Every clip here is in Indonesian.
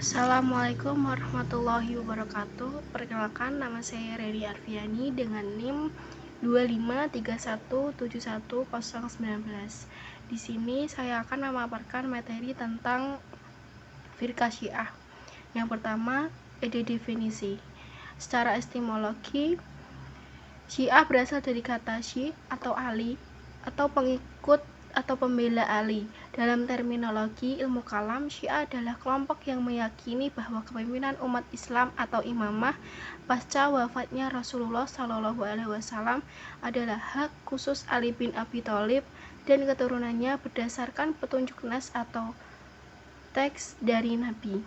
Assalamualaikum warahmatullahi wabarakatuh. Perkenalkan, nama saya Reri Arfiani dengan NIM 25317171019. Di sini saya akan memaparkan materi tentang firqah Syiah. Yang pertama, ide definisi. Secara etimologi, Syiah berasal dari kata syi atau ali atau pengikut atau pembela Ali. Dalam terminologi ilmu kalam, Syiah adalah kelompok yang meyakini bahwa kepemimpinan umat Islam atau imamah pasca wafatnya Rasulullah SAW adalah hak khusus Ali bin Abi Thalib dan keturunannya berdasarkan petunjuk nas atau teks dari Nabi.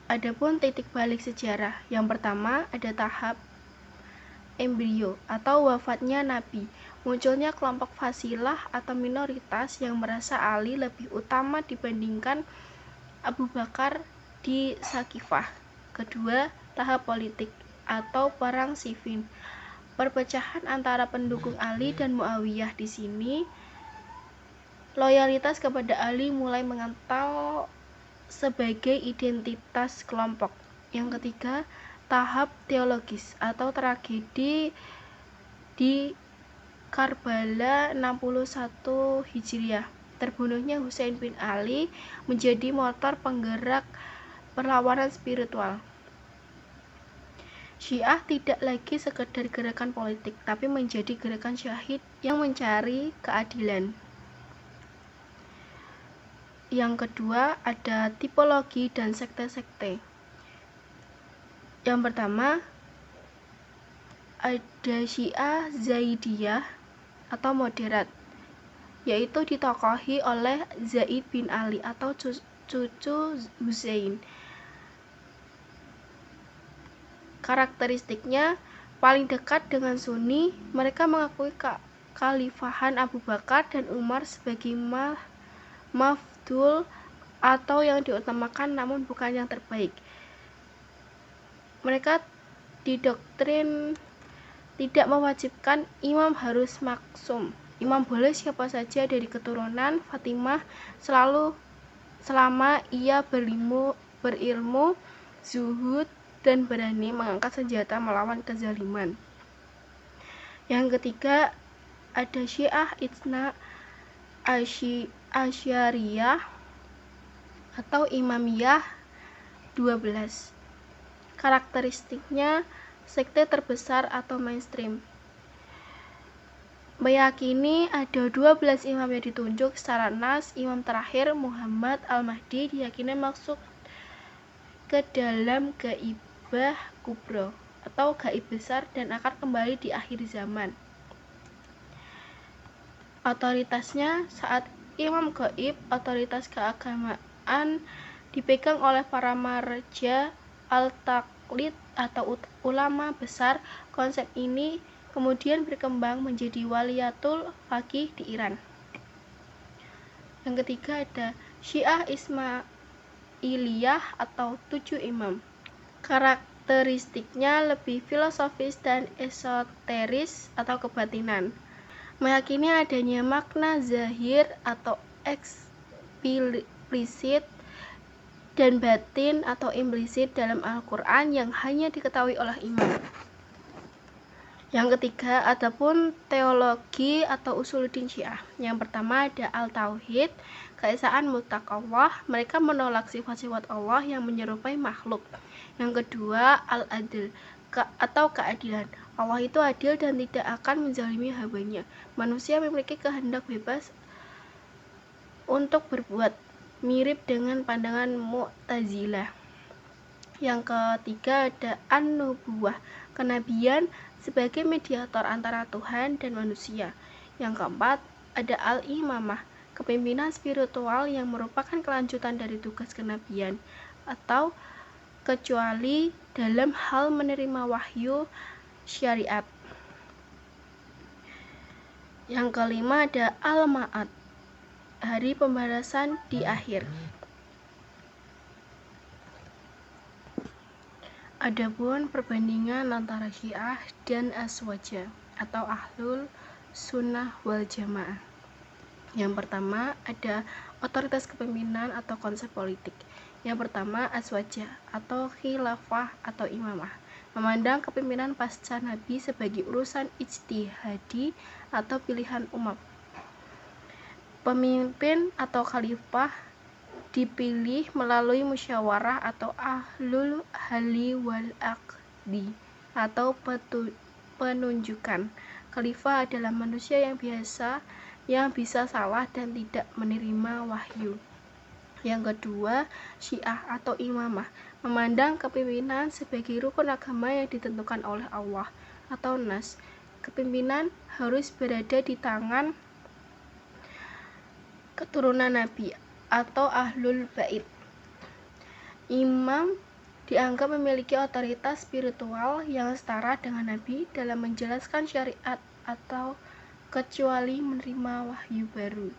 Adapun titik balik sejarah, yang pertama ada tahap embrio atau wafatnya Nabi. Munculnya kelompok fasilah atau minoritas yang merasa Ali lebih utama dibandingkan Abu Bakar di Sakifah. Kedua, tahap politik atau perang Siffin. Perpecahan antara pendukung Ali dan Muawiyah. Di sini loyalitas kepada Ali mulai mengental sebagai identitas kelompok. Yang ketiga, tahap teologis atau tragedi di Karbala 61 Hijriah. Terbunuhnya Husain bin Ali menjadi motor penggerak perlawanan spiritual. Syiah tidak lagi sekedar gerakan politik, tapi menjadi gerakan syahid yang mencari keadilan. Yang kedua, ada tipologi dan sekte-sekte. Yang pertama, ada Syiah Zaidiyah atau moderat, yaitu ditokohi oleh Zaid bin Ali atau cucu Husain. Karakteristiknya paling dekat dengan Sunni, mereka mengakui kekhalifahan Abu Bakar dan Umar sebagai mafdul atau yang diutamakan namun bukan yang terbaik. Mereka didoktrin tidak mewajibkan imam harus maksum. Imam boleh siapa saja dari keturunan Fatimah selama ia berilmu, zuhud, dan berani mengangkat senjata melawan kezaliman. Yang ketiga, ada Syiah Itsna Asyariyah atau Imamiyah 12. Karakteristiknya sekte terbesar atau mainstream. Meyakini ada 12 imam yang ditunjuk secara nas. Imam terakhir Muhammad Al-Mahdi diyakini masuk ke dalam gaibah kubro atau gaib besar dan akan kembali di akhir zaman. Otoritasnya saat imam gaib, otoritas keagamaan dipegang oleh para marja al-taqlid atau ulama besar. Konsep ini kemudian berkembang menjadi waliyatul faqih di Iran. Yang ketiga ada Syiah Ismailiyah atau 7 imam. Karakteristiknya lebih filosofis dan esoteris atau kebatinan. Meyakini adanya makna zahir atau eksplisit dan batin atau implisit dalam Al-Quran yang hanya diketahui oleh imam. Yang ketiga, adapun teologi atau usuluddin Syiah. Yang pertama ada Al-Tauhid, keesaan mutlak Allah. Mereka menolak sifat-sifat Allah yang menyerupai makhluk. Yang kedua, Al-Adl atau keadilan. Allah itu adil dan tidak akan menzalimi hambanya. Manusia memiliki kehendak bebas untuk berbuat, mirip dengan pandangan Mu'tazilah. Yang ketiga ada An-Nubuwah, kenabian sebagai mediator antara Tuhan dan manusia. Yang keempat ada Al-Imamah, kepemimpinan spiritual yang merupakan kelanjutan dari tugas kenabian atau kecuali dalam hal menerima wahyu syariat. Yang kelima ada Al-Ma'ad, hari pembalasan di akhir. Adapun perbandingan antara Syiah dan Aswaja atau Ahlul Sunnah wal Jamaah. Yang pertama ada otoritas kepemimpinan atau konsep politik. Yang pertama, aswaja atau khilafah atau imamah, memandang kepemimpinan pasca Nabi sebagai urusan ijtihadi atau pilihan umat. Pemimpin atau khalifah dipilih melalui musyawarah atau ahlul halli wal aqdi atau penunjukan. Khalifah adalah manusia yang biasa yang bisa salah dan tidak menerima wahyu. Yang kedua, Syiah atau imamah, memandang kepemimpinan sebagai rukun agama yang ditentukan oleh Allah atau Nas. Kepemimpinan harus berada di tangan keturunan Nabi atau ahlul bait. Imam dianggap memiliki otoritas spiritual yang setara dengan Nabi dalam menjelaskan syariat atau kecuali menerima wahyu baru.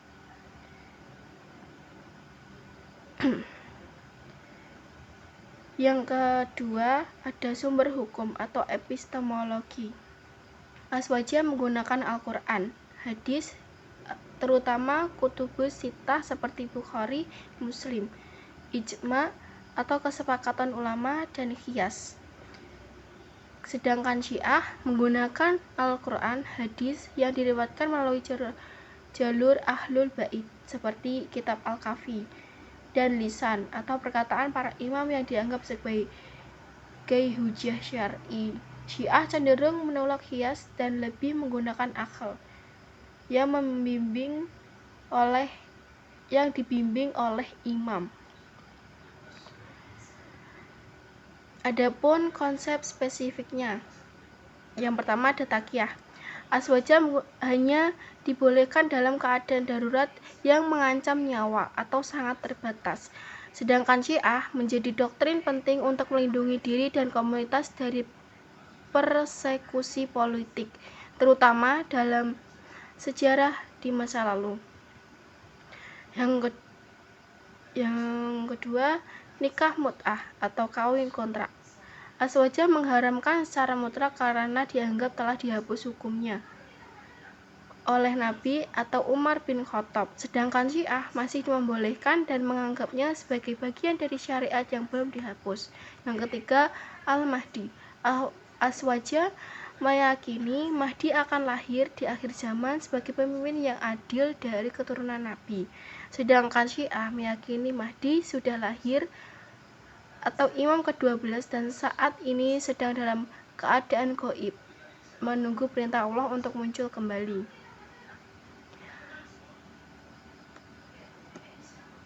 Yang kedua, ada sumber hukum atau epistemologi. Aswaja menggunakan Al-Quran, hadis, terutama kutubus sittah seperti Bukhari, Muslim, ijma atau kesepakatan ulama, dan qiyas. Sedangkan Syiah menggunakan Al-Quran, hadis yang diriwayatkan melalui jalur ahlul bait seperti kitab Al-Kafi dan lisan atau perkataan para imam yang dianggap sebagai hujjah syar'i. Syiah cenderung menolak qiyas dan lebih menggunakan akal yang dibimbing oleh imam. Adapun konsep spesifiknya, yang pertama ada taqiyah. Aswaja hanya dibolehkan dalam keadaan darurat yang mengancam nyawa atau sangat terbatas. Sedangkan Syiah menjadi doktrin penting untuk melindungi diri dan komunitas dari persekusi politik, terutama dalam sejarah di masa lalu. Yang kedua, nikah mut'ah atau kawin kontrak. Aswaja mengharamkan secara mutlak karena dianggap telah dihapus hukumnya oleh Nabi atau Umar bin Khattab. Sedangkan Syiah masih membolehkan dan menganggapnya sebagai bagian dari syariat yang belum dihapus. Yang ketiga, Al-Mahdi. Aswaja meyakini Mahdi akan lahir di akhir zaman sebagai pemimpin yang adil dari keturunan Nabi. Sedangkan Syiah meyakini Mahdi sudah lahir atau imam ke-12 dan saat ini sedang dalam keadaan gaib, menunggu perintah Allah untuk muncul kembali.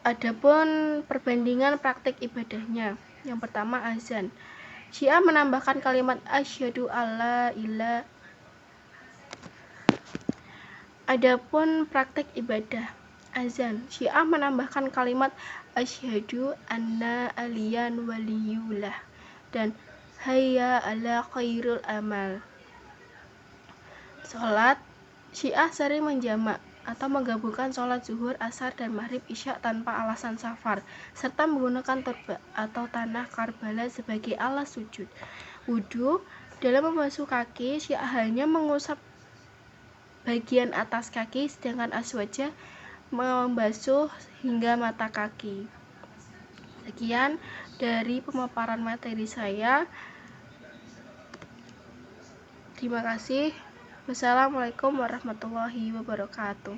Adapun perbandingan praktik ibadahnya. Yang pertama, azan. Syiah menambahkan kalimat asyhadu alla ilaha. Adapun praktik ibadah azan, Syiah menambahkan kalimat asyhadu anna aliyan waliyullah dan hayya ala khairul amal. Salat, Syiah sering menjamak atau menggabungkan sholat zuhur, asar, dan maghrib isya tanpa alasan safar, serta menggunakan turba atau tanah Karbala sebagai alas sujud. Wudu, dalam membasuh kaki, Syiah hanya mengusap bagian atas kaki, sedangkan aswaja membasuh hingga mata kaki. Sekian dari pemaparan materi saya. Terima kasih. Wassalamualaikum warahmatullahi wabarakatuh.